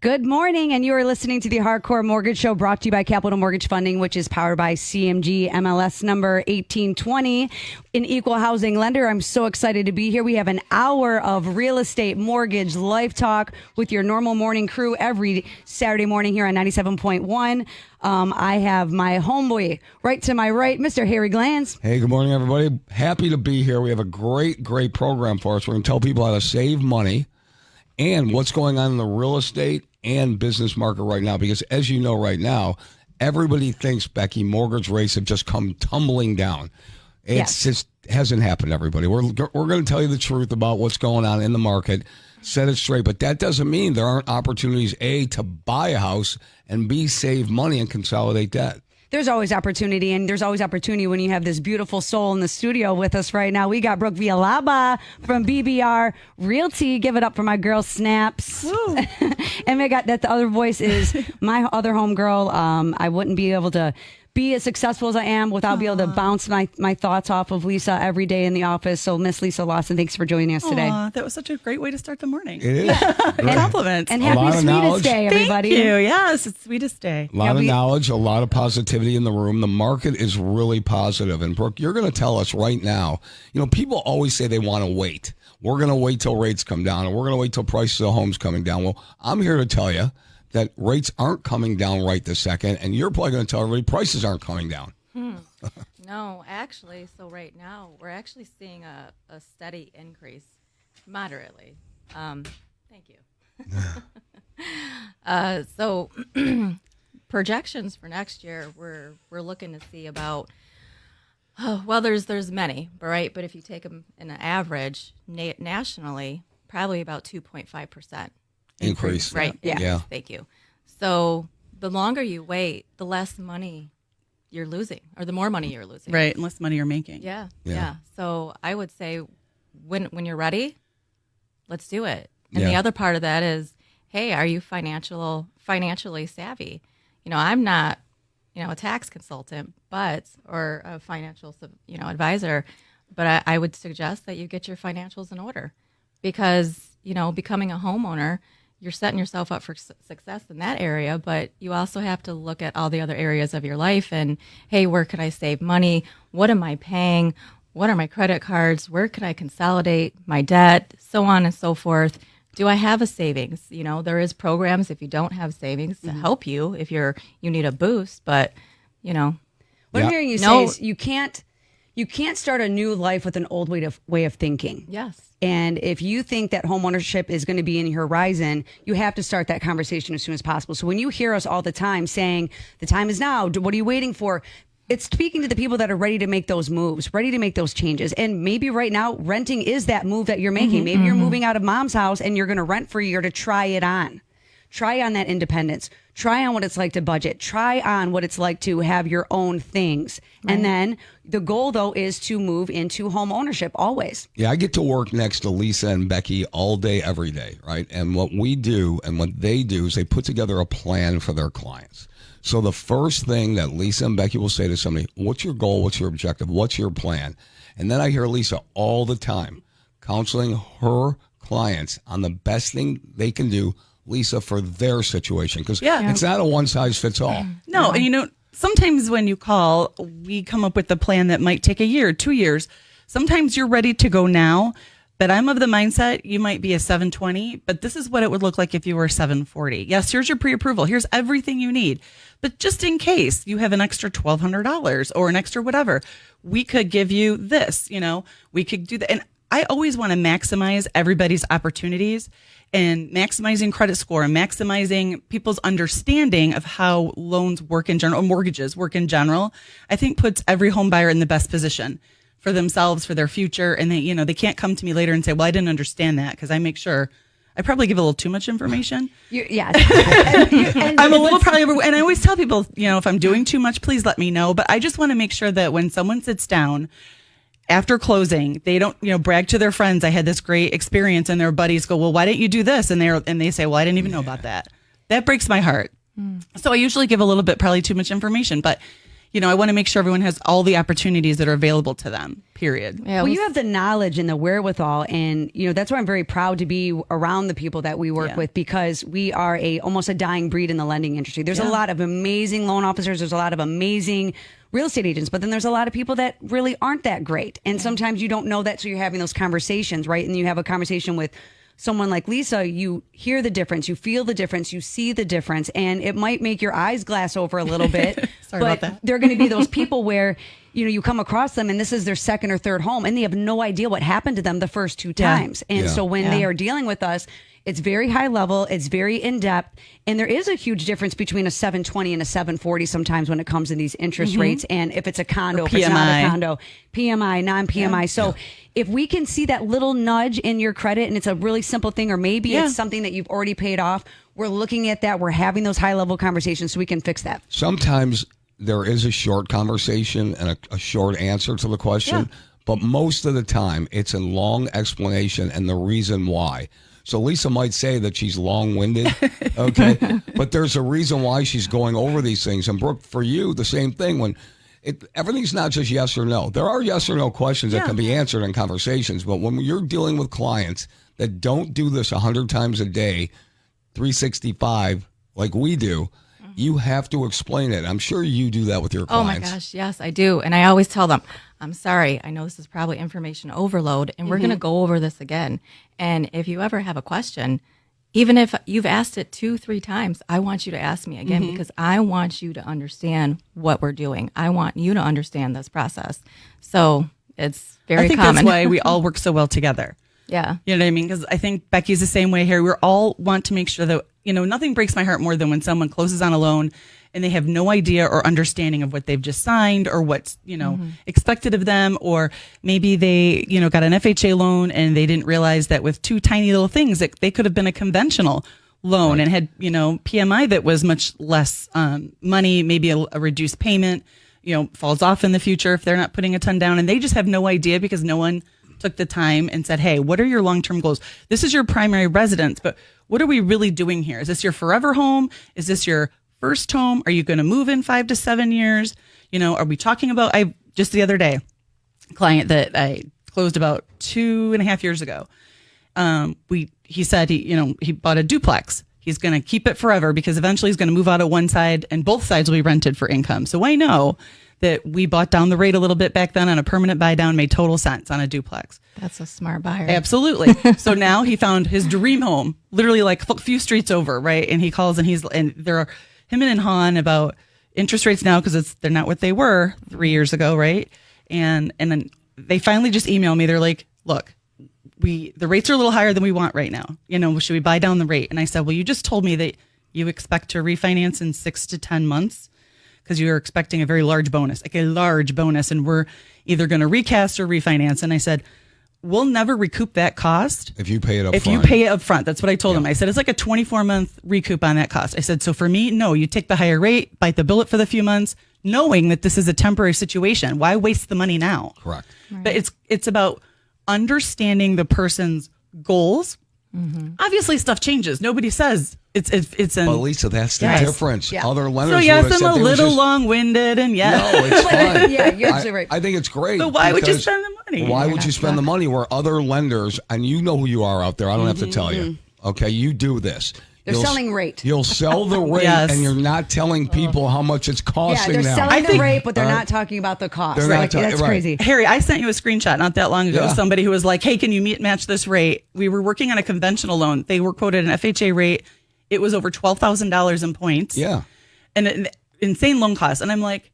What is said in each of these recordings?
Good morning, and you are listening to the Hardcore Mortgage Show, brought to you by Capital Mortgage Funding, which is powered by CMG MLS number 1820, an equal housing lender. I'm so excited to be here. We have an hour of real estate, mortgage, life talk with your normal morning crew every Saturday morning here on 97.1. I have my homeboy right to my right, Mr. Harry Glanz. Hey, good morning, everybody. Happy to be here. We have a great program for us. We're going to tell people how to save money and what's going on in the real estate and business market right now. Because as you know right now, everybody thinks, Becky, mortgage rates have just come tumbling down. It's just hasn't happened, everybody. We're going to tell you the truth about what's going on in the market, set it straight. But that doesn't mean there aren't opportunities, A, to buy a house, and B, save money and consolidate debt. There's always opportunity, and there's always opportunity when you have this beautiful soul in the studio with us right now. We got Brooke Villalba from BBR Realty. Give it up for my girl, Snaps. And we got that the other voice is my other homegirl. I wouldn't be able to be as successful as I am without being able to bounce my thoughts off of Lisa every day in the office. So Miss Lisa Lawson, thanks for joining us today. That was such a great way to start the morning. It is. Compliments. And happy Sweetest Day, everybody. Thank you. Yes, it's Sweetest Day. A lot of knowledge, a lot of positivity in the room. The market is really positive. And Brooke, you're going to tell us right now, people always say they want to wait. We're going to wait till rates come down, and we're going to wait till prices of homes coming down. Well, I'm here to tell you that rates aren't coming down right this second, and you're probably going to tell everybody prices aren't coming down. No, actually, so right now we're actually seeing a steady increase, moderately. Thank you. So projections for next year, we're looking to see about, there's many, right? But if you take them in an average nationally, probably about 2.5%. Increase. Right. Yeah. Thank you. So the longer you wait, the less money you're losing, or the more money you're losing. Right. And less money you're making. Yeah. So I would say when you're ready, let's do it. And the other part of that is, hey, are you financially savvy? I'm not, a tax consultant, or a financial, advisor, but I would suggest that you get your financials in order, because, becoming a homeowner, you're setting yourself up for success in that area, but you also have to look at all the other areas of your life and, hey, where can I save money? What am I paying? What are my credit cards? Where can I consolidate my debt? So on and so forth. Do I have a savings? There is programs if you don't have savings to help you if you need a boost, but, What I'm hearing you say is you can't start a new life with an old way of thinking. Yes. And if you think that homeownership is going to be in your horizon, you have to start that conversation as soon as possible. So when you hear us all the time saying, the time is now, what are you waiting for? It's speaking to the people that are ready to make those moves, ready to make those changes. And maybe right now, renting is that move that you're making. Maybe you're moving out of mom's house and you're going to rent for a year to try it on. Try on that independence. Try on what it's like to budget. Try on what it's like to have your own things. Right. And then the goal, though, is to move into home ownership always. Yeah, I get to work next to Lisa and Becky all day, every day, right? And what we do and what they do is they put together a plan for their clients. So the first thing that Lisa and Becky will say to somebody, what's your goal? What's your objective? What's your plan? And then I hear Lisa all the time counseling her clients on the best thing they can do, Lisa, for their situation, because it's not a one-size-fits-all. No, and sometimes when you call, we come up with a plan that might take a year, 2 years. Sometimes you're ready to go now, but I'm of the mindset you might be a 720, but this is what it would look like if you were 740. Yes, here's your pre-approval. Here's everything you need. But just in case you have an extra $1,200 or an extra whatever, we could give you this, we could do that. And I always want to maximize everybody's opportunities, and maximizing credit score and maximizing people's understanding of how loans work in general, or mortgages work in general, I think puts every home buyer in the best position for themselves, for their future. And they can't come to me later and say, well, I didn't understand that, because I make sure I probably give a little too much information. Yes. I'm a little probably, and I always tell people, if I'm doing too much, please let me know. But I just want to make sure that when someone sits down after closing, they don't, brag to their friends, I had this great experience, and their buddies go, well, why didn't you do this? And they say, well, I didn't even know about that. That breaks my heart. So I usually give a little bit, probably too much information, but I want to make sure everyone has all the opportunities that are available to them, period. Yeah, Well, you have the knowledge and the wherewithal, and that's why I'm very proud to be around the people that we work with, because we are almost a dying breed in the lending industry. There's a lot of amazing loan officers. There's a lot of amazing real estate agents, but then there's a lot of people that really aren't that great. And sometimes you don't know that, so you're having those conversations, right? And you have a conversation with someone like Lisa, you hear the difference, you feel the difference, you see the difference, and it might make your eyes glass over a little bit. Sorry about that. They're going to be those people where you come across them and this is their second or third home, and they have no idea what happened to them the first two times. And so when they are dealing with us, it's very high level, it's very in depth, and there is a huge difference between a 720 and a 740 sometimes when it comes to these interest rates, and if it's a condo, if it's not a condo, PMI, non-PMI. So if we can see that little nudge in your credit, and it's a really simple thing, or maybe it's something that you've already paid off, we're looking at that, we're having those high level conversations so we can fix that. Sometimes there is a short conversation and a short answer to the question, but most of the time it's a long explanation and the reason why. So Lisa might say that she's long-winded, okay? But there's a reason why she's going over these things. And Brooke, for you, the same thing. When everything's not just yes or no. There are yes or no questions that can be answered in conversations. But when you're dealing with clients that don't do this 100 times a day, 365, like we do, you have to explain it. I'm sure you do that with your clients. Oh my gosh, yes, I do. And I always tell them, I'm sorry, I know this is probably information overload, and we're going to go over this again. And if you ever have a question, even if you've asked it 2-3 times, I want you to ask me again, because I want you to understand what we're doing. I want you to understand this process. So it's very common. I think that's why we all work so well together. Yeah. You know what I mean? Because I think Becky's the same way here. We all want to make sure that, nothing breaks my heart more than when someone closes on a loan and they have no idea or understanding of what they've just signed or what's, expected of them. Or maybe they, got an FHA loan and they didn't realize that with 2 tiny little things, that they could have been a conventional loan and had, PMI that was much less money, maybe a reduced payment, falls off in the future if they're not putting a ton down. And they just have no idea because no one took the time and said, hey, what are your long-term goals? This is your primary residence, but what are we really doing here? Is this your forever home? Is this your first home? Are you going to move in 5 to 7 years? Are we talking about, just the other day, a client that I closed about 2.5 years ago. He said he bought a duplex. He's going to keep it forever because eventually he's going to move out of one side and both sides will be rented for income. So I know that we bought down the rate a little bit back then on a permanent buy down, made total sense on a duplex. That's a smart buyer. Absolutely. So now he found his dream home, literally like a few streets over, right? And he calls and there are him and Han about interest rates now because they're not what they were 3 years ago, right? And then they finally just email me. They're like, look, the rates are a little higher than we want right now. Should we buy down the rate? And I said, well, you just told me that you expect to refinance in 6 to 10 months. Because you're expecting a very large bonus, and we're either going to recast or refinance. And I said, we'll never recoup that cost. If you pay it up front. If you pay it up front. That's what I told him. I said, it's like a 24-month recoup on that cost. I said, so for me, no, you take the higher rate, bite the bullet for the few months, knowing that this is a temporary situation. Why waste the money now? Correct. Right. But it's about understanding the person's goals. Obviously, stuff changes. Nobody says it's But Lisa, that's the difference. Yeah. Other lenders. So yes, would have I'm a said they were little just- long-winded, and No, it's fine. Yeah, you're absolutely right. I think it's great. So why would you because spend the money? Why You're would not you spend the money where other lenders, and you know who you are out there, I don't have to tell you. Okay, you do this. They're selling rate. You'll sell the rate, Yes. and you're not telling people how much it's Yeah, costing they're them. selling the rate, but they're not talking about the cost. They're not That's right. crazy. Harry, I sent you a screenshot not that long ago. Yeah. Somebody who was like, hey, can you match this rate? We were working on a conventional loan. They were quoted an FHA rate. It was over $12,000 in points. Yeah. And an insane loan cost. And I'm like,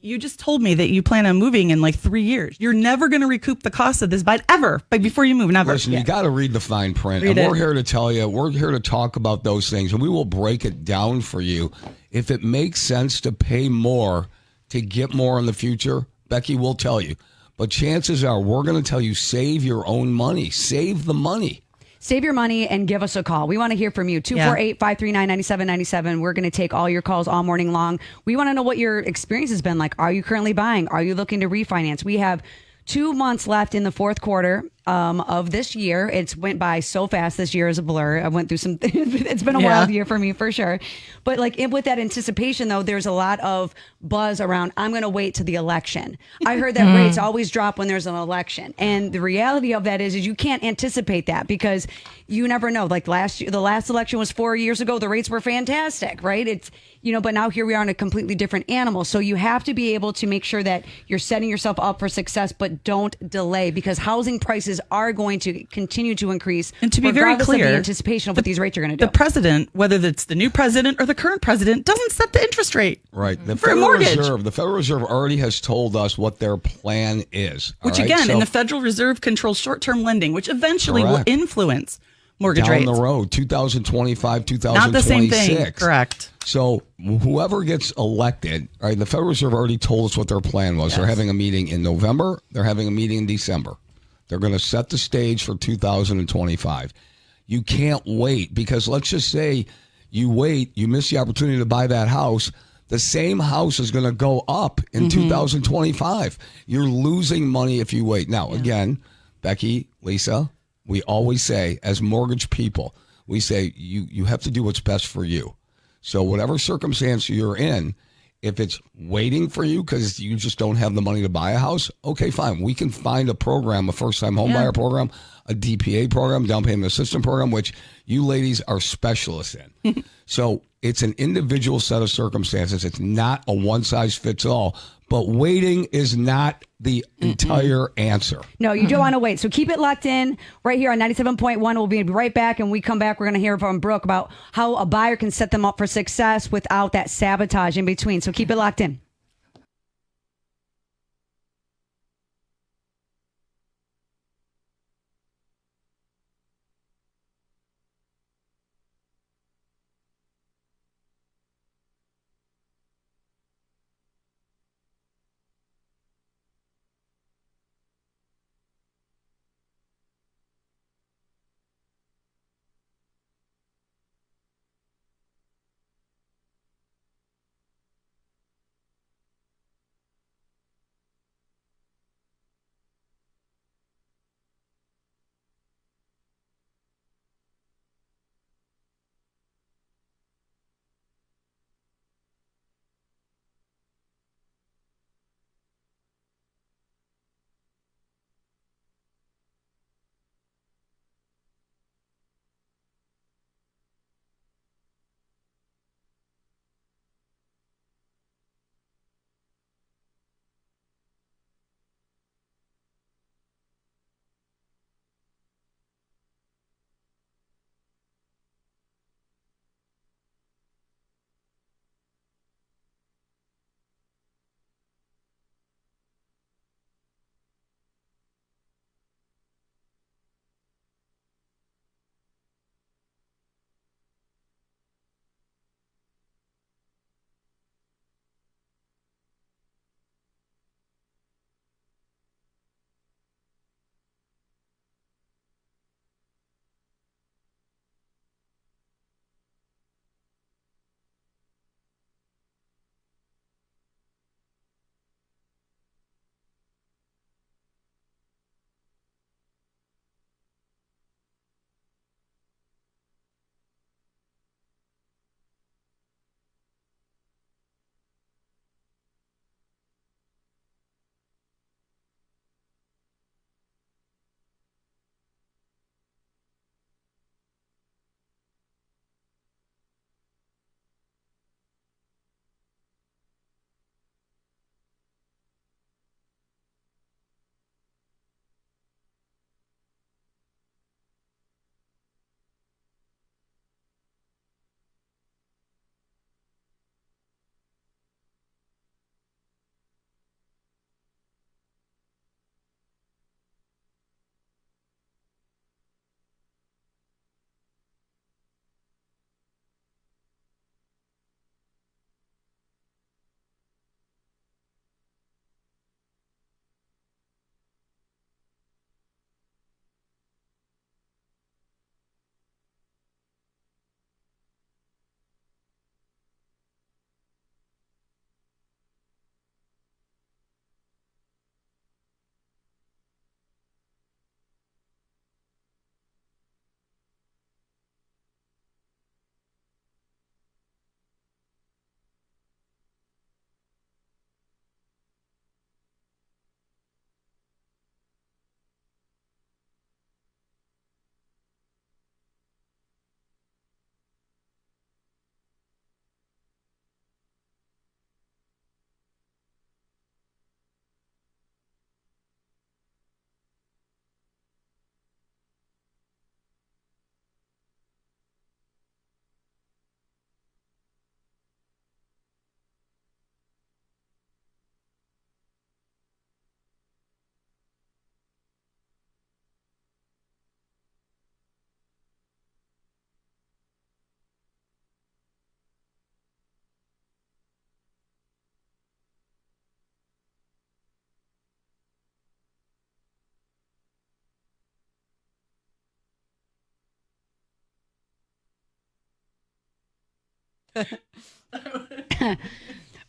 you just told me that you plan on moving in like 3 years. You're never going to recoup the cost of this before you move, never. Listen, you got to read the fine print. Read and we're it. here to tell you, we're here to talk about those things, and we will break it down for you. If it makes sense to pay more to get more in the future, Becky will tell you. But chances are we're going to tell you, save your own money. Save the money. Save your money and give us a call. We want to hear from you. 248-539-9797. We're going to take all your calls all morning long. We want to know what your experience has been like. Are you currently buying? Are you looking to refinance? We have 2 months left in the fourth quarter. of this year. It's went by so fast. This year is a blur. I went through some. It's been a Yeah. wild year for me for sure. But like with that anticipation, though, there's a lot of buzz around. I'm going to wait to the election. I heard that rates always drop when there's an election, and the reality of that is you can't anticipate that because you never know. Like last year, the last election was 4 years ago. The rates were fantastic, right? It's but now here we are in a completely different animal. So you have to be able to make sure that you're setting yourself up for success, but don't delay because housing prices are going to continue to increase. And to be very regardless of clear, the anticipation of what these rates are going to do. The president, whether it's the new president or the current president, doesn't set the interest rate. Right. The For a Federal mortgage. Reserve, the Federal Reserve already has told us what their plan is. all Which right? again, So and the Federal Reserve controls short-term lending, which eventually will Correct. influence mortgage down rates. the road, 2025, 2026. Not the same thing. Correct. So whoever gets elected, right? The Federal Reserve already told us what their plan was. Yes. They're having a meeting in November. They're having a meeting in December. They're going to set the stage for 2025. You can't wait because let's just say you wait, you miss the opportunity to buy that house. The same house is going to go up in 2025. You're losing money if you wait. Now, again, Becky, Lisa, we always say as mortgage people, we say you have to do what's best for you. So whatever circumstance you're in, if it's waiting for you because you just don't have the money to buy a house, okay, fine. We can find a program, a first-time home buyer program, a DPA program, down payment assistance program, which you ladies are specialists in. So it's an individual set of circumstances. It's not a one-size-fits-all. But waiting is not the entire answer. No, you don't want to wait. So keep it locked in right here on 97.1. We'll be right back. And when we come back, we're going to hear from Brooke about how a buyer can set them up for success without that sabotage in between. So keep it locked in.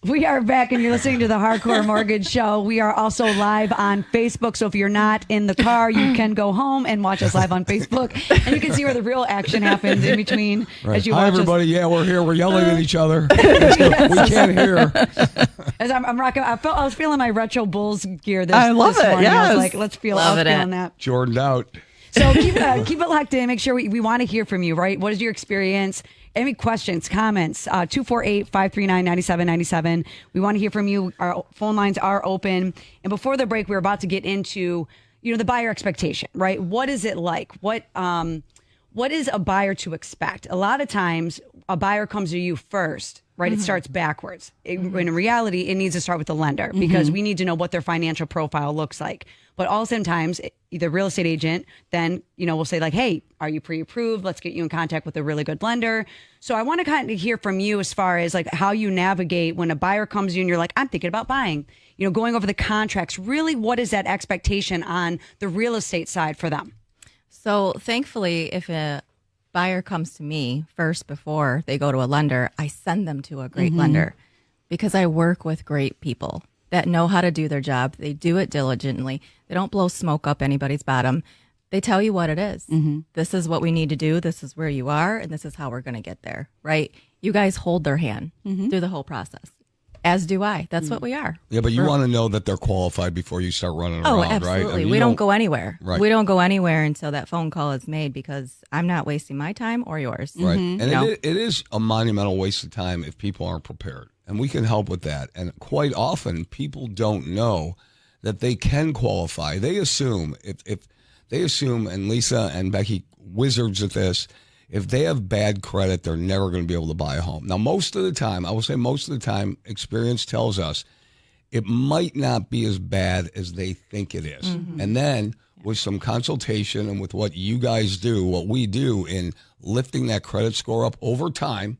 We are back, and you're listening to the Hardcore Mortgage Show. We are also live on Facebook, so if you're not in the car, you can go home and watch us live on Facebook, and you can see where the real action happens in between as you watch Hi, everybody. us. Yeah, we're here. We're yelling at each other. We can't hear. As I'm rocking, I was feeling my retro Bulls gear this I love this it, morning. I yes. was like, let's feel Love out it. feeling that. Jordaned out. So keep it locked in. Make sure we want to hear from you, right? What is your experience? Any questions, comments, 248-539-9797. We want to hear from you. Our phone lines are open. And before the break, we're about to get into, the buyer expectation, right? What is it like? What is a buyer to expect? A lot of times a buyer comes to you first, right? It starts backwards. When in reality, it needs to start with the lender because we need to know what their financial profile looks like. But oftentimes, the real estate agent then, will say like, hey, are you pre-approved? Let's get you in contact with a really good lender. So I want to kind of hear from you as far as like how you navigate when a buyer comes to you and you're like, I'm thinking about buying, going over the contracts. Really, what is that expectation on the real estate side for them? So thankfully, if a buyer comes to me first before they go to a lender, I send them to a great lender because I work with great people that know how to do their job. They do it diligently. They don't blow smoke up anybody's bottom. They tell you what it is. This is what we need to do. This is where you are, and this is how we're going to get there, right? You guys hold their hand through the whole process, as do I. That's what we are. Yeah, but you want to know that they're qualified before you start running Oh, around, right? absolutely. I mean, We don't go anywhere. Right. We don't go anywhere until that phone call is made because I'm not wasting my time or yours. Right. And You know? it is a monumental waste of time if people aren't prepared. And we can help with that. And quite often, people don't know that they can qualify. They assume, if they assume, and Lisa and Becky wizards at this, if they have bad credit, they're never going to be able to buy a home. Now, most of the time, I will say most of the time, experience tells us it might not be as bad as they think it is. And then with some consultation and with what you guys do, what we do in lifting that credit score up over time,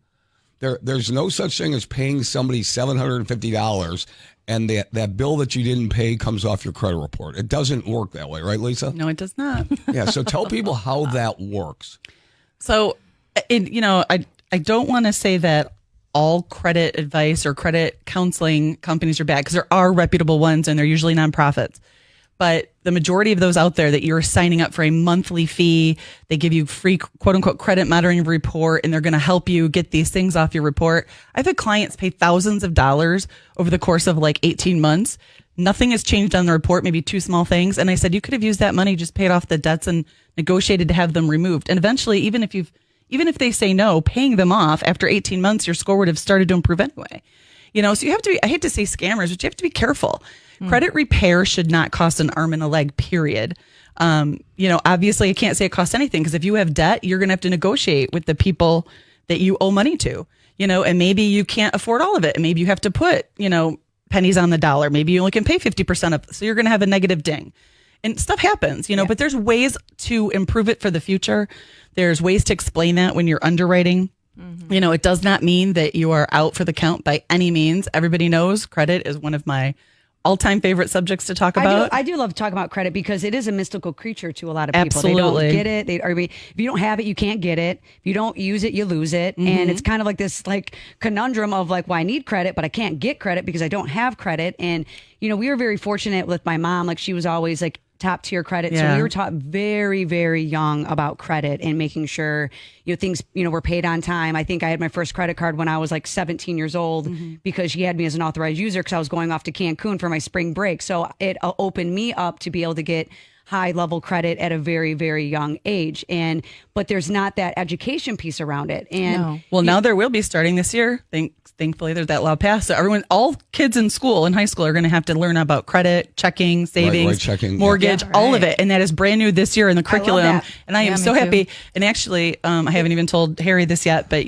there's no such thing as paying somebody $750 and that bill that you didn't pay comes off your credit report. It doesn't work that way, right, Lisa? No, it does not. Yeah, so tell people how that works. So, I don't want to say that all credit advice or credit counseling companies are bad because there are reputable ones and they're usually nonprofits. But the majority of those out there that you're signing up for a monthly fee, they give you free quote unquote credit monitoring report and they're going to help you get these things off your report. I've had clients pay thousands of dollars over the course of like 18 months. Nothing has changed on the report, maybe two small things. And I said, you could have used that money, just paid off the debts and negotiated to have them removed. And eventually, even if they say no, paying them off after 18 months, your score would have started to improve anyway. So you have to be, I hate to say scammers, but you have to be careful. Credit repair should not cost an arm and a leg, period. Obviously I can't say it costs anything because if you have debt, you're going to have to negotiate with the people that you owe money to, and maybe you can't afford all of it. And maybe you have to put, pennies on the dollar. Maybe you only can pay 50% of it. So you're going to have a negative ding. And stuff happens, but there's ways to improve it for the future. There's ways to explain that when you're underwriting. It does not mean that you are out for the count by any means. Everybody knows credit is one of my all-time favorite subjects to talk about. I do love talking about credit because it is a mystical creature to a lot of people. Absolutely. They don't get it. If you don't have it, you can't get it. If you don't use it, you lose it. And it's kind of like this conundrum of well, I need credit, but I can't get credit because I don't have credit. And, we were very fortunate with my mom. She was always top tier credit. Yeah. So we were taught very, very young about credit and making sure, things, were paid on time. I think I had my first credit card when I was 17 years old because she had me as an authorized user because I was going off to Cancun for my spring break. So it opened me up to be able to get high level credit at a very, very young age. But there's not that education piece around it. And No. Well, now there will be starting this year. Thankfully, there's that law passed. So all kids in high school are going to have to learn about credit, checking, savings, Right, checking, mortgage, yeah. all of it. And that is brand new this year in the curriculum. that. And I am Yeah, so me happy. too. And actually, I haven't even told Harry this yet, but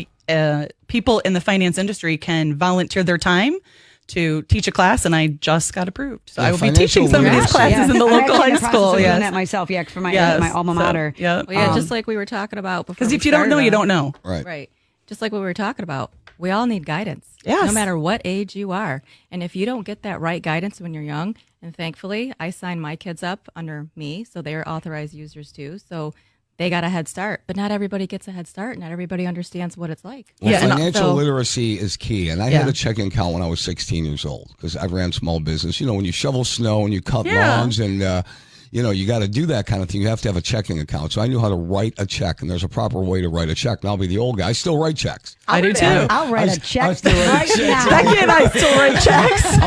people in the finance industry can volunteer their time to teach a class, and I just got approved. So Yeah, I will be financial teaching some of these literacy. classes in the I'm local actually in high the process school. of doing Yes. that myself, for my Yes. my alma So, mater. yeah. Well, yeah, just like we were talking about before. Because we if you don't know, started you on- don't know. Right. Right. Just like what we were talking about. We all need guidance. Yes. No matter what age you are. And if you don't get that right guidance when you're young, and thankfully I signed my kids up under me, so they're authorized users too. So they got a head start, but not everybody gets a head start. Not everybody understands what it's like. Well, Yeah, and financial also- literacy is key. And I had a checking account when I was 16 years old because I ran small business. You know, when you shovel snow and you cut lawns and, you know, you got to do that kind of thing. You have to have a checking account. So I knew how to write a check, and there's a proper way to write a check. And I'll be the old guy. I still write checks. I do too. I'll write a check still write right checks. now. Becky and I still write checks.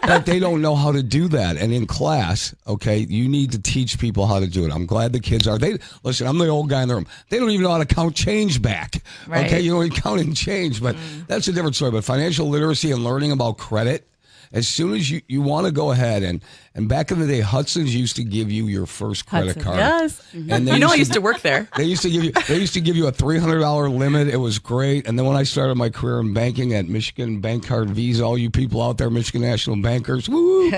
But they don't know how to do that. And in class, okay, you need to teach people how to do it. I'm glad the kids are. Listen, I'm the old guy in the room. They don't even know how to count change back. Right. Okay, you know, counting change, but that's a different story. But financial literacy and learning about credit, as soon as you want to go ahead and back in the day, Hudson's used to give you your first credit Hudson, card. Yes. And they You know, I used to work there. They used to give you a $300 limit. It was great. And then when I started my career in banking at Michigan Bank Card Visa, all you people out there, Michigan National Bankers, woo!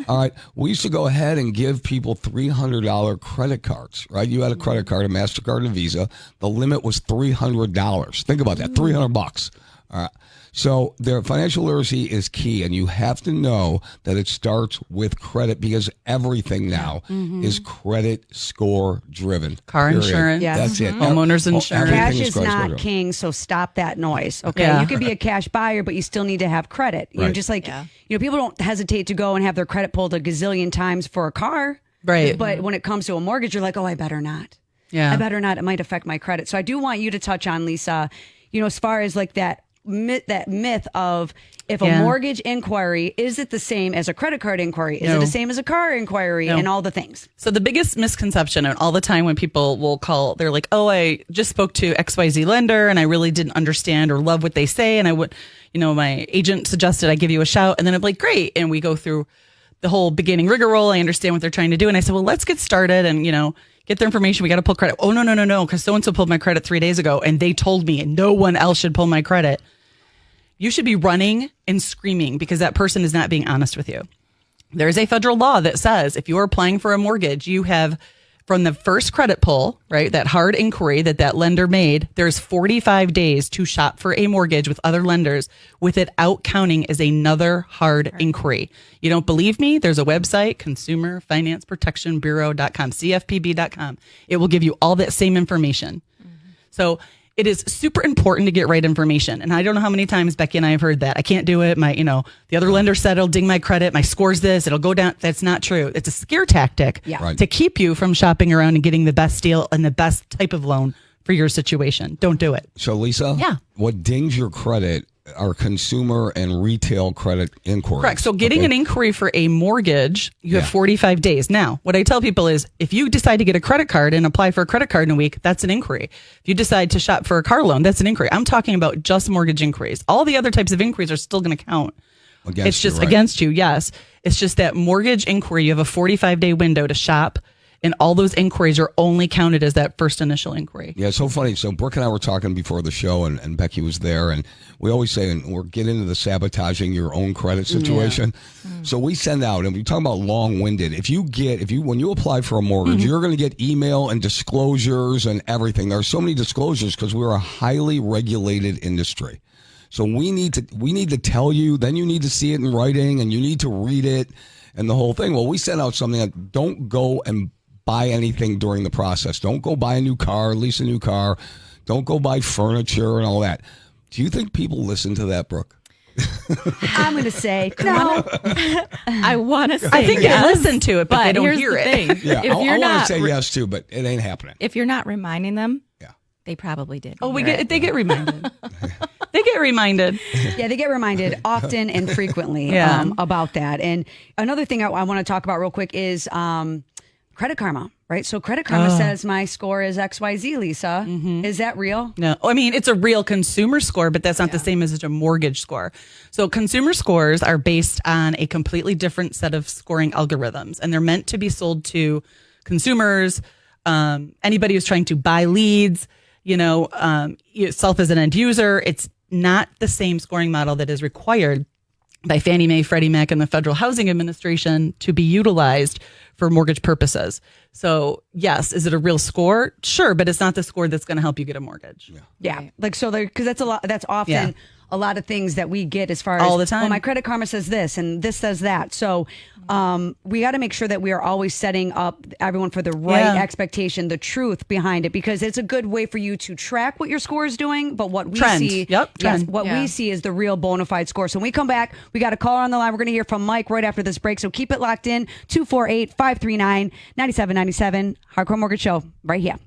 All right, we used to go ahead and give people $300 credit cards. Right, you had a credit card, a MasterCard, and a Visa. The limit was $300. Think about that, $300. All right. So their financial literacy is key, and you have to know that it starts with credit because everything now is credit score driven. Car Period. insurance. Yes. That's it. Homeowners insurance. Everything Cash is credit score not driven. king, so stop that noise. Okay, Yeah. you could be a cash buyer, but you still need to have credit. You know, Right. just like you know, people don't hesitate to go and have their credit pulled a gazillion times for a car, Right. But when it comes to a mortgage, you're like, oh, I better not. Yeah. I better not. It might affect my credit. So I do want you to touch on, Lisa, you know, as far as like that myth of if a mortgage inquiry, is it the same as a credit card inquiry? Is it No. the same as a car inquiry and all the things? So the biggest misconception, and all the time when people will call, they're like, "Oh, I just spoke to XYZ lender, and I really didn't understand or love what they say, and I would, you know, my agent suggested I give you a shout." And then I'm like, "Great," and we go through the whole beginning rigmarole. I understand what they're trying to do, and I said, "Well, let's get started, and you know, get their information. We got to pull credit." "Oh, no, because so and so pulled my credit 3 days ago, and they told me, and no one else should pull my credit." You should be running and screaming because that person is not being honest with you. There is a federal law that says if you are applying for a mortgage, you have from the first credit pull, right, that hard inquiry that lender made, there's 45 days to shop for a mortgage with other lenders with it out counting as another hard inquiry. You don't believe me? There's a website, consumerfinanceprotectionbureau.com, CFPB.com. It will give you all that same information. So it is super important to get right information. And I don't know how many times Becky and I have heard that. I can't do it. The other lender said it'll ding my credit. My score's this. It'll go down. That's not true. It's a scare tactic Yeah. to keep you from shopping around and getting the best deal and the best type of loan for your situation. Don't do it. So, Lisa, what dings your credit are consumer and retail credit inquiries. Correct. So getting an inquiry for a mortgage, you have 45 days. Now, what I tell people is if you decide to get a credit card and apply for a credit card in a week, that's an inquiry. If you decide to shop for a car loan, that's an inquiry. I'm talking about just mortgage inquiries. All the other types of inquiries are still going to count. It's just against you, yes. It's just that mortgage inquiry, you have a 45-day window to shop, and all those inquiries are only counted as that first initial inquiry. Yeah, it's so funny. So Brooke and I were talking before the show, and Becky was there, and we always say, and we're getting into the sabotaging your own credit situation. So we send out, and we talk about long-winded. When you apply for a mortgage, you're going to get email and disclosures and everything. There are so many disclosures because we're a highly regulated industry. So we need to tell you, then you need to see it in writing, and you need to read it, and the whole thing. Well, we sent out something that don't go and buy anything during the process. Don't go buy a new car, lease a new car. Don't go buy furniture and all that. Do you think people listen to that, Brooke? I'm going to say no. I want to say I think yes, they listen to it, but they don't here's hear the it. thing. Yeah, If I you're want to not say yes too, but it ain't happening. if you're not reminding them, Yeah. they probably did. Oh, they get reminded. They get reminded. Yeah, they get reminded often and frequently about that. And another thing I want to talk about real quick is Credit Karma, right? So Credit Karma says my score is XYZ, Lisa. Is that real? No, I mean, it's a real consumer score, but that's not the same as a mortgage score. So consumer scores are based on a completely different set of scoring algorithms, and they're meant to be sold to consumers, anybody who's trying to buy leads, yourself as an end user. It's not the same scoring model that is required by Fannie Mae, Freddie Mac, and the Federal Housing Administration to be utilized for mortgage purposes. So yes, is it a real score? Sure, but it's not the score that's going to help you get a mortgage. Yeah. Like, so because that's often a lot of things that we get as far All as the time. well, my Credit Karma says this and this says that. So we got to make sure that we are always setting up everyone for the right expectation, the truth behind it, because it's a good way for you to track what your score is doing. But what we Trend. see, Yep, trend. what we see is the real bona fide score. So when we come back, we got a caller on the line. We're going to hear from Mike right after this break. So keep it locked in. 248-539-9797. Hardcore Mortgage Show right here.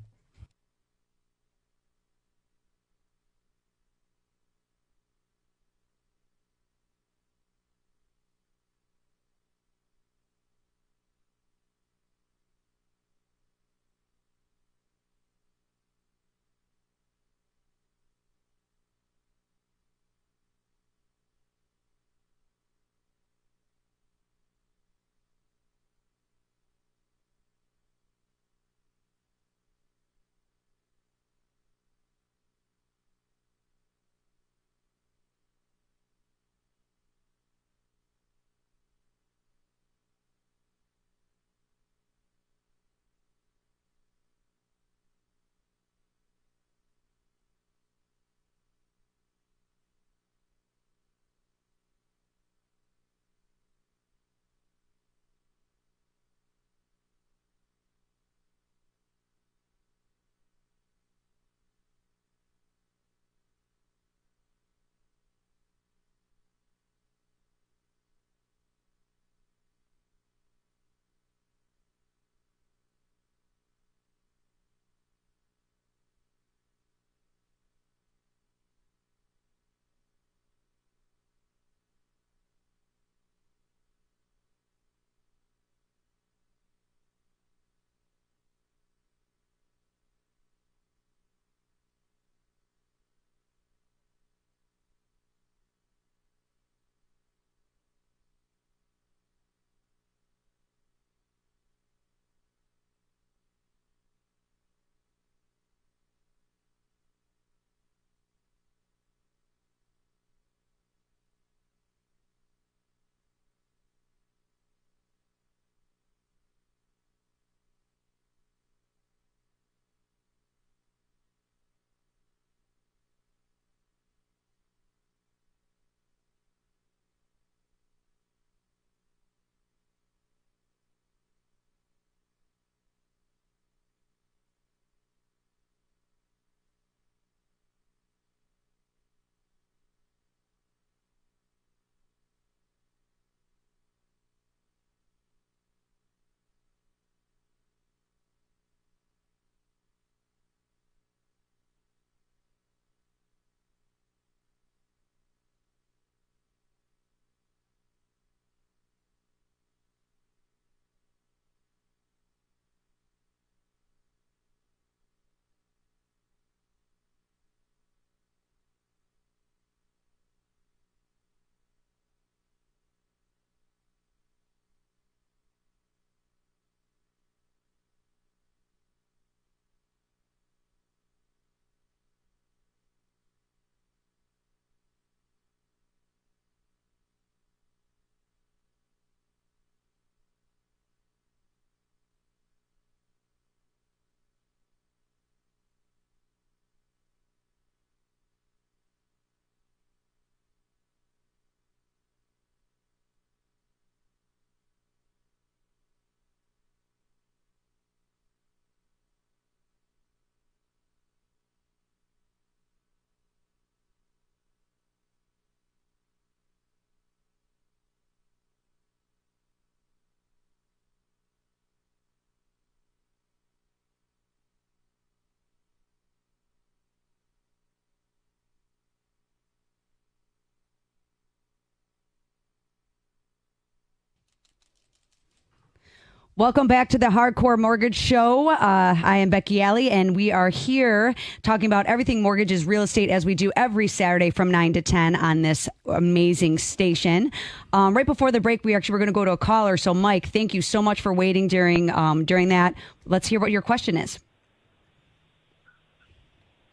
Welcome back to the Hardcore Mortgage Show. I am Becky Alley, and we are here talking about everything mortgages, real estate, as we do every Saturday from 9 to 10 on this amazing station. Right before the break, we actually were going to go to a caller. So, Mike, thank you so much for waiting during that. Let's hear what your question is.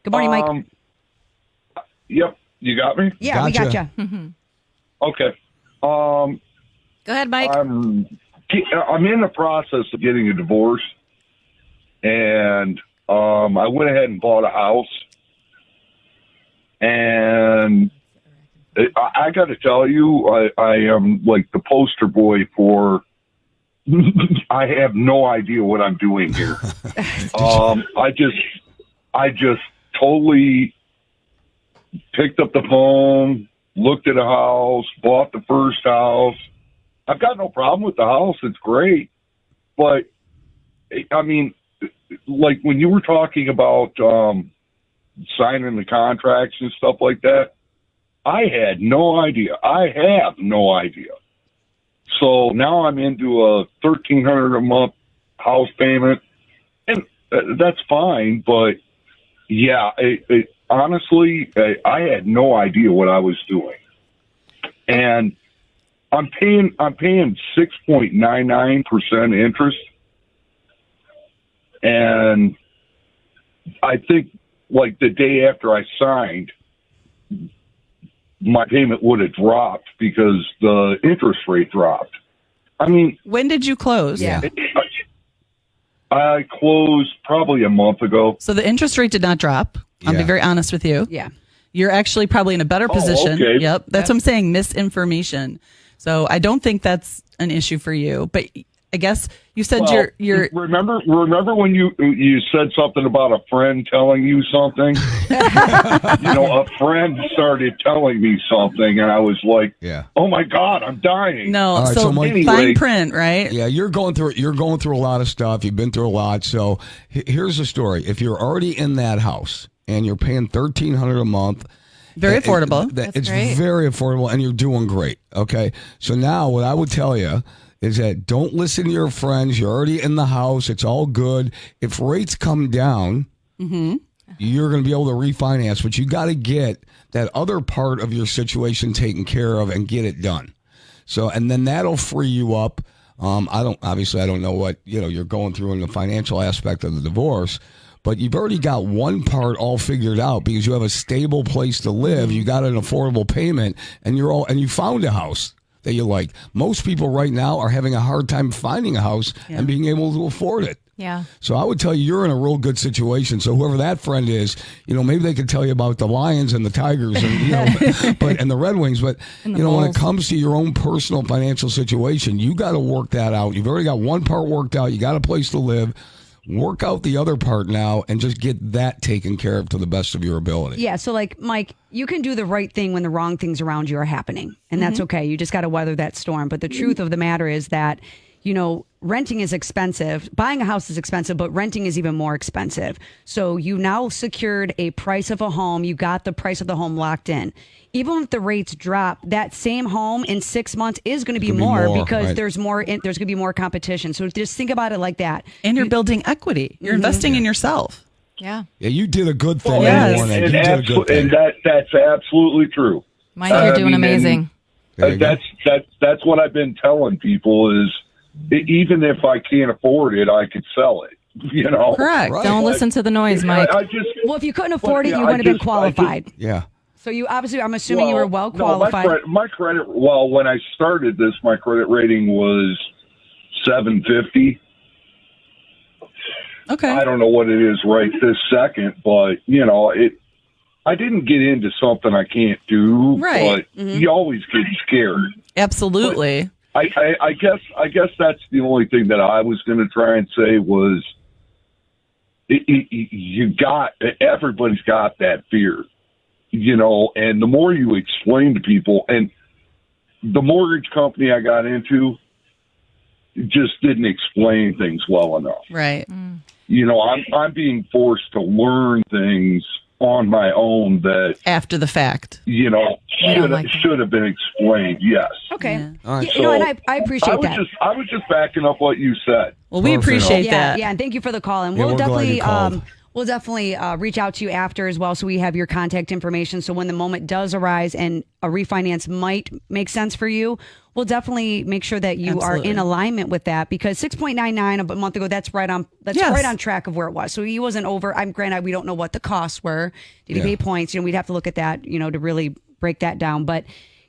Good morning, Mike. Yep, you got me? Yeah, we got Gotcha. you. Okay. Go ahead, Mike. I'm in the process of getting a divorce, and I went ahead and bought a house, and I got to tell you, I am like the poster boy for. I have no idea what I'm doing here. I just totally picked up the phone, looked at a house, bought the first house. I've got no problem with the house. It's great. But, I mean, like when you were talking about signing the contracts and stuff like that, I had no idea. I have no idea. So now I'm into a $1,300 a month house payment, and that's fine. But yeah, honestly, I had no idea what I was doing, and I'm paying 6.99% interest, and I think like the day after I signed, my payment would have dropped because the interest rate dropped. I mean, When did you close? Yeah. I closed probably a month ago. So the interest rate did not drop. I'll be Yeah. very honest with you. Yeah. You're actually probably in a better position. okay. Yep. That's what I'm saying, misinformation. So I don't think that's an issue for you. But I guess you said Well, you're remember when you said something about a friend telling you something? A friend started telling me something, and I was like, Yeah. "Oh my God, I'm dying." no. All right, so so Mike- Anyway. fine print, right? Yeah, you're going through a lot of stuff. You've been through a lot. So here's the story. If you're already in that house and you're paying $1,300 a month, Very affordable. it's great. very affordable, and you're doing great. Okay, so now what I would tell you is that don't listen to your friends. You're already in the house. It's all good. If rates come down, you're going to be able to refinance, but you got to get that other part of your situation taken care of and get it done. So, and then that'll free you up. I don't know what, you're going through in the financial aspect of the divorce, but you've already got one part all figured out because you have a stable place to live. You got an affordable payment, and you found a house that you like. Most people right now are having a hard time finding a house and being able to afford it. Yeah. So I would tell you you're in a real good situation. So whoever that friend is, maybe they could tell you about the Lions and the Tigers and and the Red Wings. But And the when it Bulls. comes to your own personal financial situation, you got to work that out. You've already got one part worked out. You got a place to live. Work out the other part now and just get that taken care of to the best of your ability. Yeah. So, like, Mike, you can do the right thing when the wrong things around you are happening. And that's okay. You just got to weather that storm. But the truth of the matter is that, renting is expensive. Buying a house is expensive, but renting is even more expensive. So you now secured a price of a home. You got the price of the home locked in. Even if the rates drop, that same home in 6 months is going to be more because right. there's going to be more competition. So just think about it like that. And you're building equity. You're investing in yourself. Yeah. Yeah, you did a good thing. Yes. Warren. You and, did a good thing. that's absolutely true. Mike, you're doing amazing. There you go. That's what I've been telling people is even if I can't afford it, I could sell it. Correct. Right. Don't listen to the noise, Mike. I just Well, if you couldn't afford it, yeah, you I wouldn't have been just- qualified. Yeah. So you obviously, I'm assuming you were well no, qualified. my credit. Well, when I started this, my credit rating was 750. Okay. I don't know what it is right this second, but I didn't get into something I can't do. Right. But you always get scared. Absolutely. I guess that's the only thing that I was going to try and say was everybody's got that fear, and the more you explain to people, and the mortgage company I got into just didn't explain things well enough. Right. I'm being forced to learn things on my own that After the fact. should have been explained. Yes. Okay. Yeah. All right. And I appreciate that. I was just backing up what you said. Well, we Perfect. appreciate Yeah, that. yeah, and thank you for the call. And Yeah, we'll we're glad you definitely called. we'll definitely reach out to you after as well, so we have your contact information. So when the moment does arise and a refinance might make sense for you, we'll definitely make sure that you Absolutely. are in alignment with that, because 6.99 a month ago, that's right on Yes. right on track of where it was. So he wasn't over. Granted, we don't know what the costs were. Did he Yeah. pay points? We'd have to look at that, to really break that down. But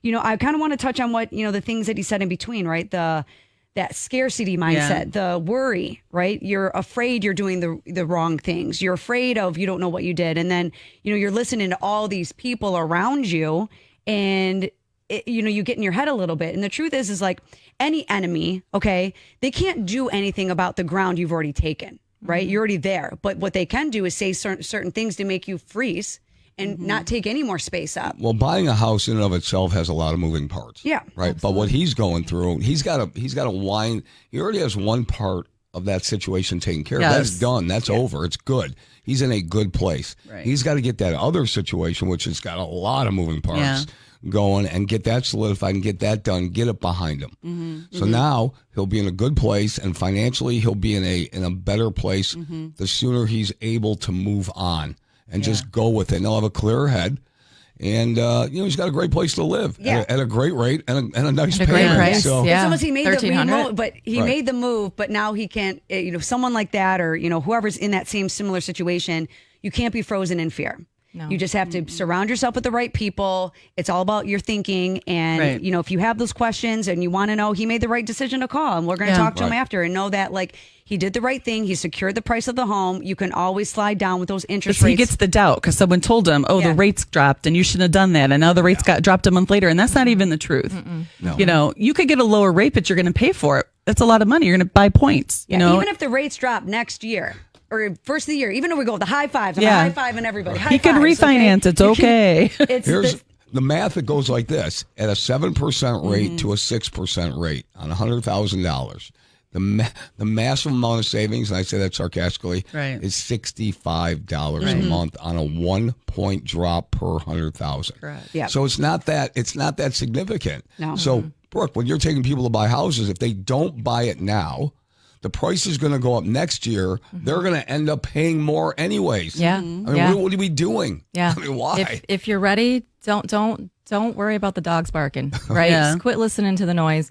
I kind of want to touch on what the things that he said in between, right? That scarcity mindset, the worry, right? You're afraid you're doing the wrong things. You're afraid of you don't know what you did. And then, you're listening to all these people around you and you get in your head a little bit. And the truth is like any enemy, okay, they can't do anything about the ground you've already taken, right? You're already there. But what they can do is say certain things to make you freeze and not take any more space up. Well, buying a house in and of itself has a lot of moving parts. Yeah. Right. Absolutely. But what he's going through, he's got to wind. He already has one part of that situation taken care of. That's done. That's over. It's good. He's in a good place. Right. He's got to get that other situation, which has got a lot of moving parts, going and get that solidified and get that done, get it behind him. So now he'll be in a good place, and financially he'll be in a better place the sooner he's able to move on and just go with it. And he'll have a clearer head. And he's got a great place to live at a great rate and a nice At a payment. great price. So, Yeah. It's almost he made the $1,300. move, but he made the move, but now he can't. Someone like that, or whoever's in that same similar situation, you can't be frozen in fear. No. You just have to surround yourself with the right people. It's all about your thinking. And, if you have those questions and you want to know, he made the right decision to call. And we're going to talk to him after and know that, like, he did the right thing. He secured the price of the home. You can always slide down with those interest rates. He gets the doubt because someone told him, the rates dropped and you shouldn't have done that. And now the rates got dropped a month later. And that's not even the truth. No. You could get a lower rate, but you're going to pay for it. That's a lot of money. You're going to buy points. Even if the rates drop next year. Or first of the year, even if we go with the high fives, I'm a high five and everybody. He can refinance. It's okay. Here's the math that goes like this: at a 7% rate to a 6% rate on $100,000, the massive amount of savings, and I say that sarcastically, is $65 a month on a 1 point drop per 100,000. Correct. Yeah. So it's not that significant. No. So Brooke, when you're taking people to buy houses, if they don't buy it now, the price is going to go up next year. They're going to end up paying more anyways. Yeah. I mean, what are we doing? Yeah. I mean, why? If you're ready, don't worry about the dogs barking, right? Yeah. Just quit listening to the noise.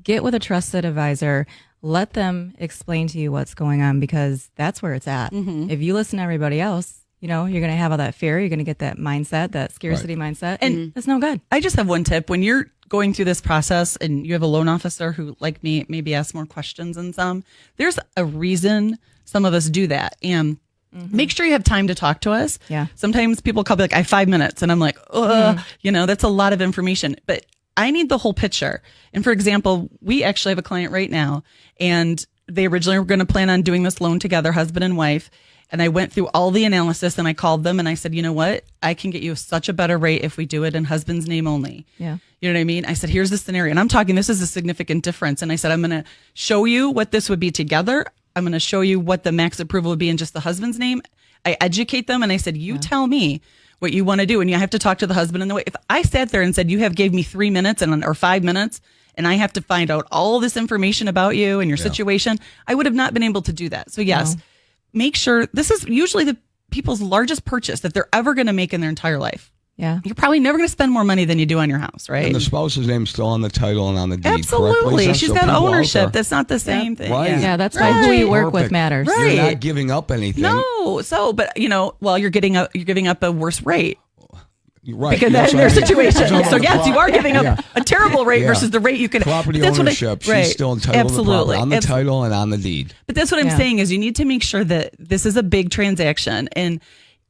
Get with a trusted advisor. Let them explain to you what's going on, because that's where it's at. If you listen to everybody else, you're going to have all that fear. You're going to get that mindset, that scarcity mindset, and it's no good. I just have one tip. When you're going through this process and you have a loan officer who, like me, maybe asks more questions than some, there's a reason some of us do that. And make sure you have time to talk to us. Yeah. Sometimes people call me like, I have 5 minutes. And I'm like, that's a lot of information. But I need the whole picture. And for example, we actually have a client right now, and they originally were going to plan on doing this loan together, husband and wife. And I went through all the analysis and I called them and I said, you know what? I can get you such a better rate if we do it in husband's name only. Yeah. You know what I mean? I said, here's the scenario. And I'm talking, this is a significant difference. And I said, I'm going to show you what this would be together. I'm going to show you what the max approval would be in just the husband's name. I educate them and I said, you tell me what you want to do. And you have to talk to the husband in the way. If I sat there and said, gave me 3 minutes or 5 minutes, and I have to find out all this information about you and your situation, I would have not been able to do that. So yes. Make sure this is usually the people's largest purchase that they're ever going to make in their entire life. Yeah. You're probably never going to spend more money than you do on your house, right? And the spouse's name's still on the title and on the deed. Absolutely. She's got ownership. That's not the same thing. Right. Yeah, that's why who you work with matters. Right. You're not giving up anything. No. So, but you're giving up a worse rate. Right. Because that's their situation. So yes, you are giving up a terrible rate Yeah. versus the rate you could. Property That's ownership. She's still entitled to the property on the title and on the deed. But that's what I'm saying is you need to make sure that this is a big transaction. And,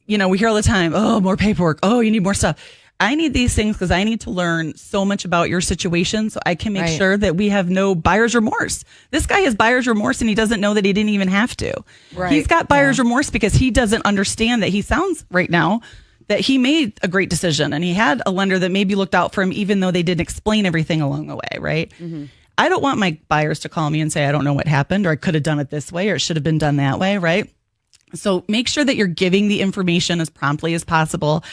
we hear all the time, oh, more paperwork. Oh, you need more stuff. I need these things because I need to learn so much about your situation so I can make sure that we have no buyer's remorse. This guy has buyer's remorse and he doesn't know that he didn't even have to. Right. He's got buyer's remorse because he doesn't understand that he sounds right now that he made a great decision and he had a lender that maybe looked out for him even though they didn't explain everything along the way, right? I don't want my buyers to call me and say, I don't know what happened, or I could have done it this way, or it should have been done that way, right? So make sure that you're giving the information as promptly as possible.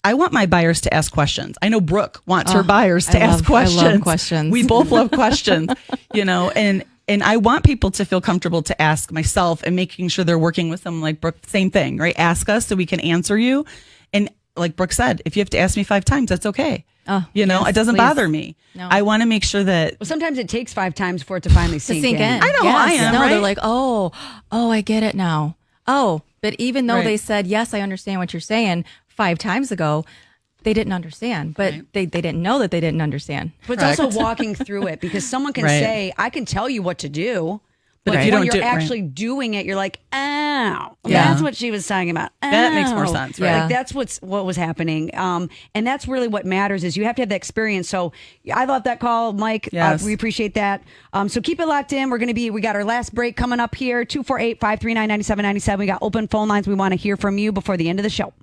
I want my buyers to ask questions. I know Brooke wants her buyers to ask questions. I love questions. We both love questions, and I want people to feel comfortable to ask myself and making sure they're working with them like Brooke, same thing, right? Ask us so we can answer you. And like Brooke said, if you have to ask me 5 times, that's okay. It doesn't bother me. No. I want to make sure that. Well, sometimes it takes 5 times for it to finally sink in. I know, I am, No, right? they're like, oh, I get it now. Oh, but even though they said, yes, I understand what you're saying 5 times ago, they didn't understand, but they didn't know that they didn't understand. But it's also walking through it, because someone can say, I can tell you what to do, But if you when don't you're do it right. actually doing it, you're like, oh, Yeah. that's what she was talking about. That makes more Oh. sense, right? Yeah. Like that's what was happening. And that's really what matters is you have to have the experience. So I love that call, Mike. Yes. We appreciate that. So keep it locked in. We got our last break coming up here, 248-539-9797. We got open phone lines. We want to hear from you before the end of the show.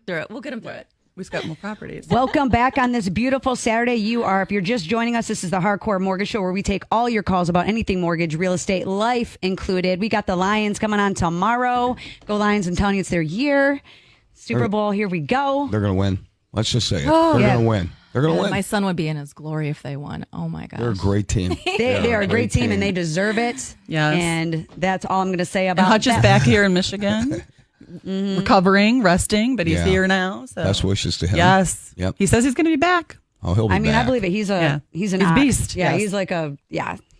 Through it. We'll get them through it. We've got more properties. Welcome back on this beautiful Saturday. If you're just joining us, this is the Hardcore Mortgage Show where we take all your calls about anything mortgage, real estate, life included. We got the Lions coming on tomorrow. Go Lions, I'm telling you, it's their year. Super Bowl, here we go. They're going to win. Let's just say it. Oh, They're yeah. going to win. They're going to win. My son would be in his glory if they won. Oh my gosh. They're a great team. They are a great team and they deserve it. Yes. And that's all I'm going to say And about Hutch is that. back here in Michigan, recovering, resting, but he's Yeah. here now. So. Best wishes to him. Yes. Yep. He says he's going to be back. Oh, he'll be I mean, back. I believe it. He's an He's ox. beast, Yeah, yes. he's like a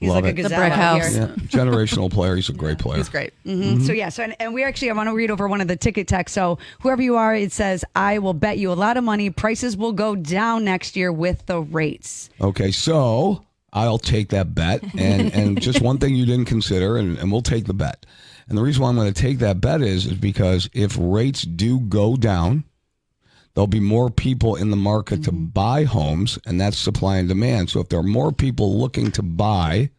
Love it. gazelle brick out house. here. Yeah. Generational player. He's a great player. He's great. So and we actually, I want to read over one of the ticket texts. So whoever you are, it says, I will bet you a lot of money prices will go down next year with the rates. Okay, so I'll take that bet. And just one thing you didn't consider, and we'll take the bet. And the reason why I'm going to take that bet is because if rates do go down, there'll be more people in the market to buy homes, and that's supply and demand. So if there are more people looking to buy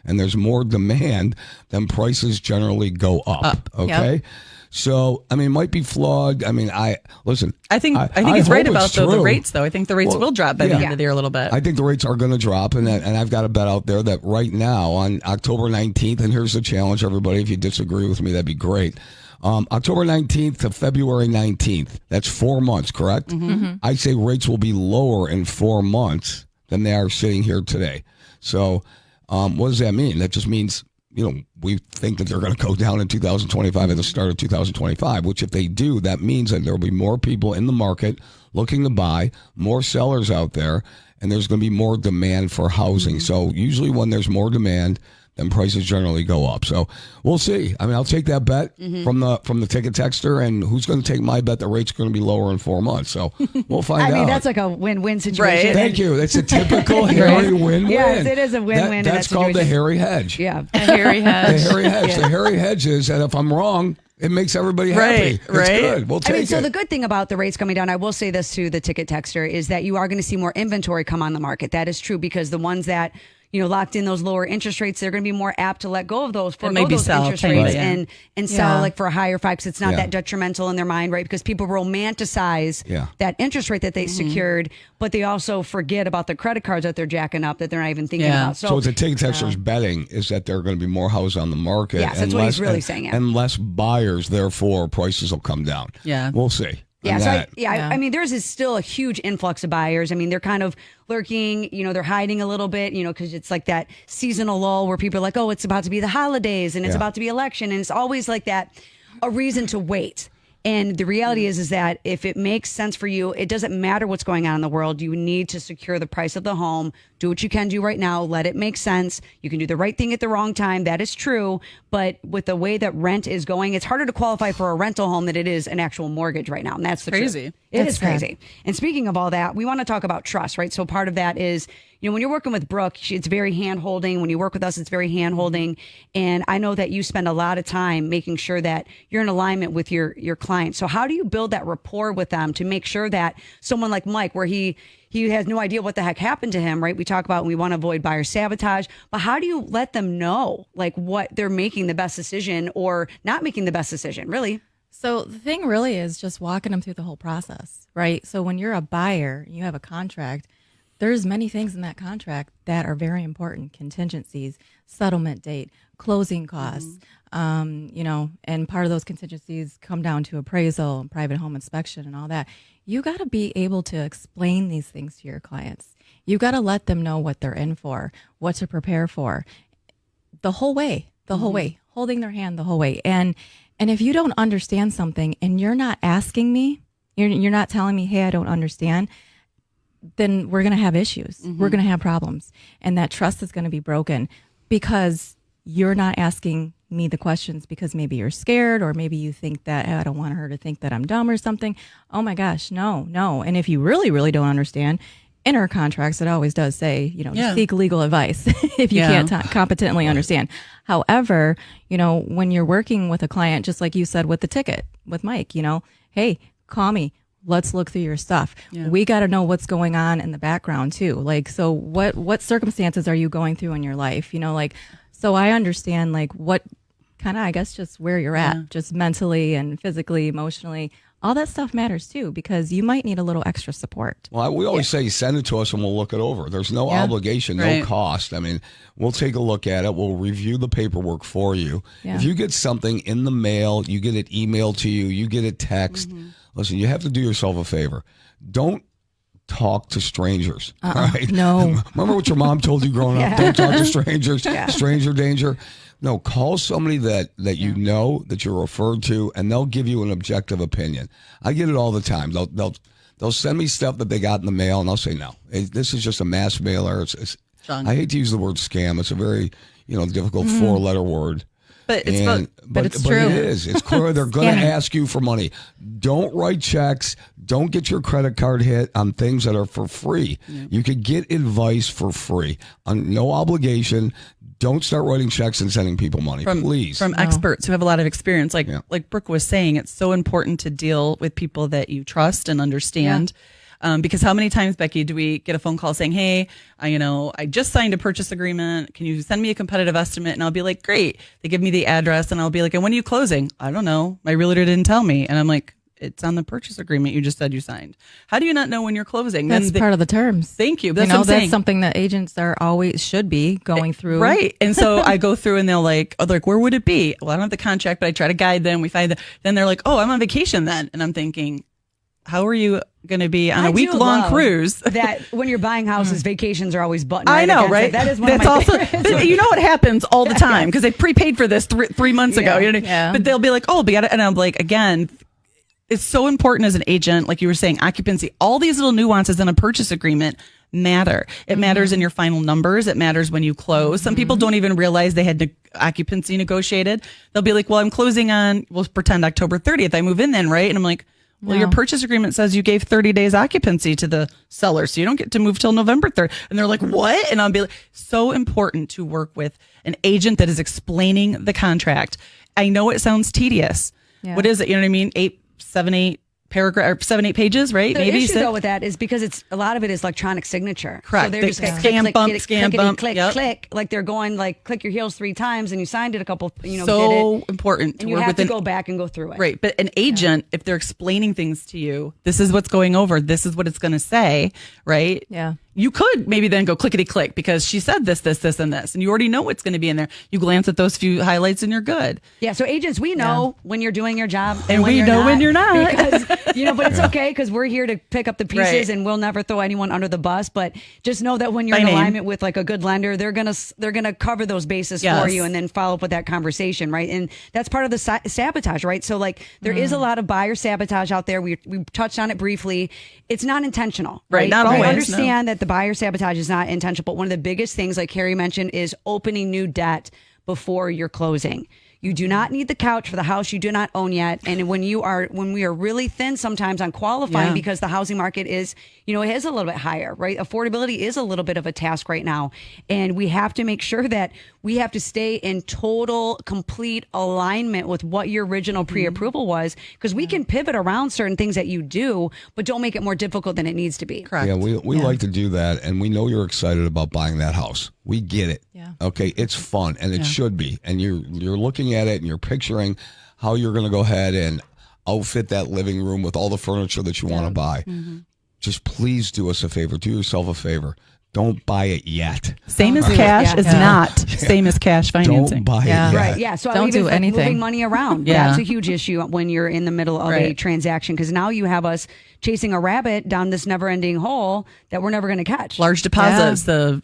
and there's more demand, then prices generally go up. Okay? Yep. So, I mean, it might be flawed. I mean, listen. I think he's right hope about it's the true. rates, though. I think the rates will drop by the end of the year a little bit. I think the rates are going to drop, and I've got a bet out there that right now on October 19th, and here's the challenge, everybody. If you disagree with me, that'd be great. October 19th to February 19th. That's 4 months, correct? I'd say rates will be lower in 4 months than they are sitting here today. So what does that mean? That just means, we think that they're going to go down in 2025 at the start of 2025, which if they do, that means that there will be more people in the market looking to buy, more sellers out there, and there's going to be more demand for housing. So usually when there's more demand, then prices generally go up. So we'll see. I mean, I'll take that bet from the ticket texter, and who's going to take my bet? The rate's going to be lower in 4 months. So we'll find out. I mean, that's like a win-win situation. Right. Thank you. That's a typical Harry win-win. Yes, it is a win-win. That's called the Harry hedge. Yeah. A hairy hedge. The Harry hedge. The Harry hedge is that if I'm wrong, it makes everybody happy. It's good. We'll take it. So the good thing about the rates coming down, I will say this to the ticket texter, is that you are going to see more inventory come on the market. That is true, because the ones that locked in those lower interest rates, they're going to be more apt to let go of those, forego those interest rates and sell like for a higher 5, because it's not that detrimental in their mind, right? Because people romanticize that interest rate that they secured, but they also forget about the credit cards that they're jacking up that they're not even thinking about. So what the ticket texter's betting is that there are going to be more houses on the market. Yes, that's what he's really saying. And less buyers, therefore prices will come down. Yeah. We'll see. Yeah, I mean, there's is still a huge influx of buyers. I mean, they're kind of lurking, they're hiding a little bit, because it's like that seasonal lull where people are like, oh, it's about to be the holidays and it's about to be election. And it's always like that, a reason to wait. And the reality is that if it makes sense for you, it doesn't matter what's going on in the world. You need to secure the price of the home. Do what you can do right now. Let it make sense. You can do the right thing at the wrong time. That is true. But with the way that rent is going, it's harder to qualify for a rental home than it is an actual mortgage right now. And that's the crazy. Truth. It is crazy. And speaking of all that, we want to talk about trust, right? So part of that is, when you're working with Brooke, it's very hand-holding. When you work with us, it's very hand-holding. And I know that you spend a lot of time making sure that you're in alignment with your clients. So how do you build that rapport with them to make sure that someone like Mike, where he has no idea what the heck happened to him, right? We talk about we want to avoid buyer sabotage, but how do you let them know like what they're making the best decision or not making the best decision, really? So the thing really is just walking them through the whole process, right? So when you're a buyer, you have a contract, there's many things in that contract that are very important: contingencies, settlement date, closing costs, and part of those contingencies come down to appraisal and private home inspection and all that. You got to be able to explain these things to your clients. You got to let them know what they're in for, what to prepare for, the whole way, holding their hand the whole way. And if you don't understand something and you're not asking me, you're not telling me, hey, I don't understand, then we're going to have issues. We're going to have problems. And that trust is going to be broken because you're not asking me the questions because maybe you're scared, or maybe you think that, I don't want her to think that I'm dumb or something. Oh my gosh, no. And if you really, really don't understand, in our contracts, it always does say, seek legal advice if you can't competently understand. However, when you're working with a client, just like you said with the ticket with Mike, hey, call me. Let's look through your stuff. Yeah. We got to know what's going on in the background too. Like, so what circumstances are you going through in your life? So I understand like what kind of, I guess, just where you're at, just mentally and physically, emotionally. All that stuff matters too, because you might need a little extra support. Well, we always say send it to us and we'll look it over. There's no obligation, no cost. I mean, we'll take a look at it. We'll review the paperwork for you. Yeah. If you get something in the mail, you get it emailed to you, you get a text. Listen, you have to do yourself a favor. Don't talk to strangers. Right? No. Remember what your mom told you growing up? Don't talk to strangers. Stranger danger. No, call somebody that you know, that you're referred to, and they'll give you an objective opinion. I get it all the time. They'll send me stuff that they got in the mail, and I'll say, no, this is just a mass mailer. I hate to use the word scam. It's a very difficult 4-letter word. But it's but it's true. It is. It's clear they're going to ask you for money. Don't write checks. Don't get your credit card hit on things that are for free. You could get advice for free on no obligation. Don't start writing checks and sending people money, please. From experts who have a lot of experience. Like Brooke was saying, it's so important to deal with people that you trust and understand. Because how many times, Becky, do we get a phone call saying, hey, I just signed a purchase agreement. Can you send me a competitive estimate? And I'll be like, great. They give me the address and I'll be like, and when are you closing? I don't know. My realtor didn't tell me. And I'm like, it's on the purchase agreement you just said you signed. How do you not know when you're closing? That's part of the terms. Thank you. That's what I'm that's saying. something that agents should be going through. Right. And so I go through and they're like, where would it be? Well, I don't have the contract, but I try to guide them. We find then they're like, oh, I'm on vacation then. And I'm thinking, how are you going to be on a week-long cruise? That when you're buying houses, vacations are always buttoned. I know, right? That is one of my favorites. You know what happens all the time because they prepaid for this 3 months ago. You know? But they'll be like, oh, but and I'm like, again, it's so important as an agent, like you were saying, occupancy, all these little nuances in a purchase agreement matter. It matters in your final numbers. It matters when you close. Some people don't even realize they had occupancy negotiated. They'll be like, well, I'm closing on, we'll pretend October 30th. I move in then, right? And I'm like, well, your purchase agreement says you gave 30 days occupancy to the seller, so you don't get to move till November 3rd. And they're like, what? And I'll be like, so important to work with an agent that is explaining the contract. I know it sounds tedious. Yeah. What is it? You know what I mean? 7, 8 paragraph or 7, 8 pages, right? The issue though with that is because a lot of it is electronic signature. Correct. So they're just scan bump, scan bump, click. Like they're going like click your heels 3 times and you signed it a couple. So did it, important. And you have to go back and go through it. Right, but an agent, if they're explaining things to you, this is what's going over. This is what it's going to say. Right. Yeah. You could maybe then go clickety click because she said this, and this, and you already know what's going to be in there. You glance at those few highlights and you're good. Yeah. So agents, we know when you're doing your job, and we know when you're not. Because, but it's okay because we're here to pick up the pieces, and we'll never throw anyone under the bus. But just know that when you're in alignment with like a good lender, they're gonna cover those bases for you, and then follow up with that conversation, right? And that's part of the sabotage, right? So like there is a lot of buyer sabotage out there. We touched on it briefly. It's not intentional, right? Not always. I understand that the buyer sabotage is not intentional, but one of the biggest things, like Carrie mentioned, is opening new debt before you're closing. You do not need the couch for the house you do not own yet. And when we are really thin sometimes on qualifying because the housing market is, it is a little bit higher, right? Affordability is a little bit of a task right now. And we have to make sure that we have to stay in total, complete alignment with what your original pre-approval was, because we can pivot around certain things that you do, but don't make it more difficult than it needs to be. Correct. Yeah, we like to do that. And we know you're excited about buying that house. We get it. Yeah. Okay. It's fun and it should be. And you're looking at it and you're picturing how you're going to go ahead and outfit that living room with all the furniture that you want to buy. Mm-hmm. Just please do us a favor. Do yourself a favor. Don't buy it yet. Same as cash is not same as cash financing. Don't buy it yet. Right. Yeah. So don't do anything. Moving money around. That's a huge issue when you're in the middle of a transaction, because now you have us chasing a rabbit down this never-ending hole that we're never going to catch. Large deposits of,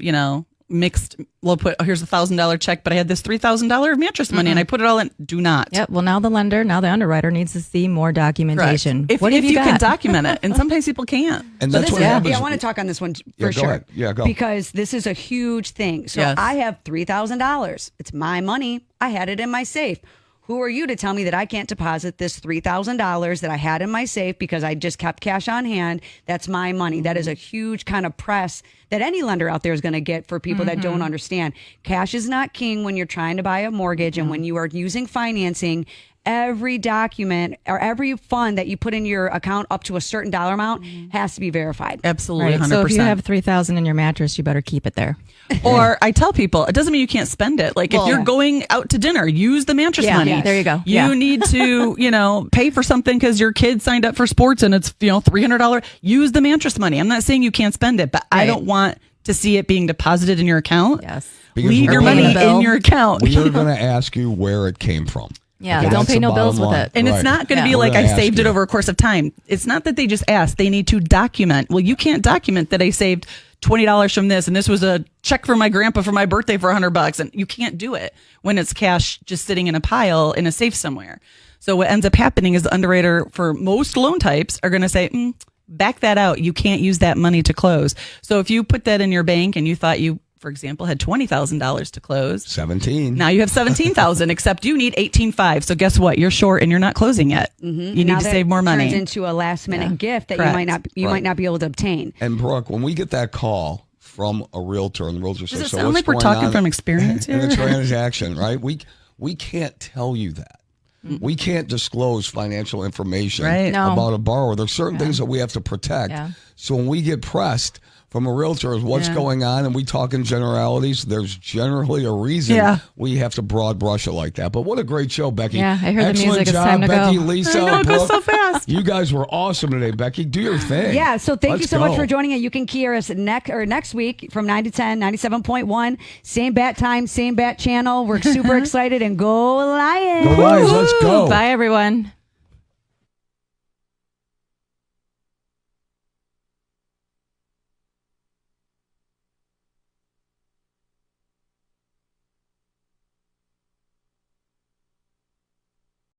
mixed, here's $1,000 check, but I had this $3,000 mattress money and I put it all in. Do not. Yep. Well, now the underwriter needs to see more documentation. If you can document it, and sometimes people can't. And that's what happens. Yeah, I want to talk on this one for sure. Go ahead. Yeah, go. Because this is a huge thing. So I have $3,000. It's my money. I had it in my safe. Who are you to tell me that I can't deposit this $3,000 that I had in my safe because I just kept cash on hand? That's my money. That is a huge kind of press that any lender out there is going to get for people that don't understand. Cash is not king when you're trying to buy a mortgage, and when you are using financing. Every document or every fund that you put in your account up to a certain dollar amount has to be verified. Absolutely, 100%. So if you have $3,000 in your mattress, you better keep it there. Or I tell people, it doesn't mean you can't spend it. Like if you're going out to dinner, use the mattress money. Yes. There you go. You need to, pay for something because your kid signed up for sports and it's, $300. Use the mattress money. I'm not saying you can't spend it, but I don't want to see it being deposited in your account. Yes. Because leave your money in your account. We are going to ask you where it came from. Yeah, okay, don't pay no bills with it. And it's not going to be like I saved it over a course of time. It's not that they just ask. They need to document. Well, you can't document that I saved $20 from this, and this was a check for my grandpa for my birthday for $100, and you can't do it when it's cash just sitting in a pile in a safe somewhere. So what ends up happening is the underwriter for most loan types are going to say, back that out. You can't use that money to close. So if you put that in your bank and you thought you for example, had $20,000 to close. 17. Now you have 17,000, except you need 18.5. So guess what? You're short and you're not closing yet. You need Now to that save more money. Turns into a last minute gift that Correct. you might not be able to obtain. And Brooke, when we get that call from a realtor and the realtor Does says, it so sound what's like we're going talking on from experience in here? the transaction, right? We can't tell you that. We can't disclose financial information Right. No. about a borrower. There's certain things that we have to protect. Yeah. So when we get pressed from a realtor is what's going on and we talk in generalities, there's generally a reason we have to broad brush it like that. But what a great show, Becky. Yeah, I heard the Excellent music. It's job, time to Becky, go. Lisa, I know, it goes Brooke. so fast. You guys were awesome today, Becky. Do your thing. Yeah, so thank you Let's so much go. for joining us. You can hear us next week from 9 to 10, 97.1. Same bat time, same bat channel. We're super excited, and go Lions. Go Lions, let's go. Bye, everyone.